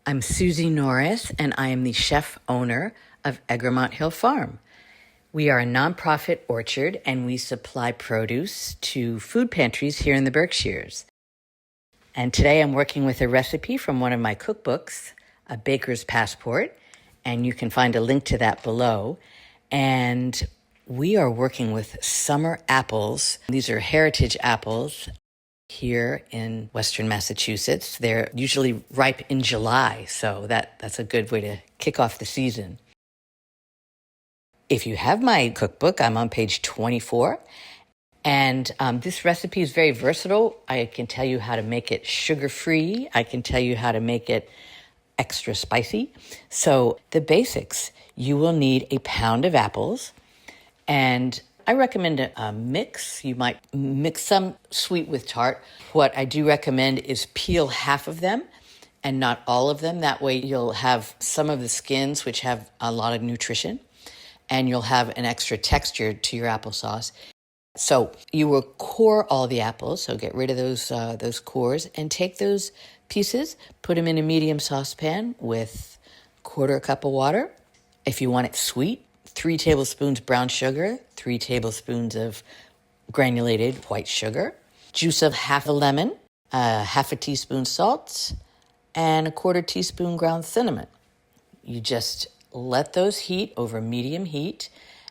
I'm Susie Norris, and I am the chef owner of Egremont Hill Farm. We are a nonprofit orchard, and we supply produce to food pantries here in the Berkshires. And today I'm working with a recipe from one of my cookbooks, A Baker's Passport, and you can find a link to that below. And we are working with summer apples. These are heritage apples here in Western Massachusetts. They're usually ripe in July, so that's a good way to kick off the season. If you have my cookbook, I'm on page 24, and this recipe is very versatile. I can tell you how to make it sugar-free. I can tell you how to make it extra spicy. So the basics, you will need a pound of apples, and I recommend a mix. You might mix some sweet with tart. What I do recommend is peel half of them and not all of them. That way you'll have some of the skins, which have a lot of nutrition, and you'll have an extra texture to your applesauce. So you will core all the apples, so get rid of those cores, and take those pieces, put them in a medium saucepan with 1/4 cup of water. If you want it sweet, 3 tablespoons brown sugar, 3 tablespoons of granulated white sugar, juice of half a lemon, half a teaspoon salt, and 1/4 teaspoon ground cinnamon. You just let those heat over medium heat,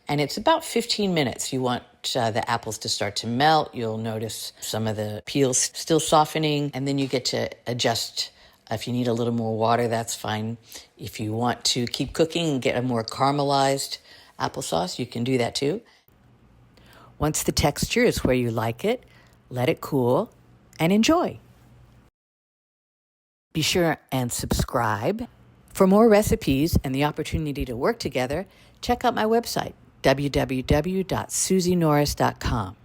and it's about 15 minutes. You want the apples to start to melt. You'll notice some of the peels still softening, and then you get to adjust. If you need a little more water, that's fine. If you want to keep cooking and get a more caramelized applesauce, you can do that too. Once the texture is where you like it, let it cool and enjoy. Be sure and subscribe. For more recipes and the opportunity to work together, check out my website, www.susienorris.com.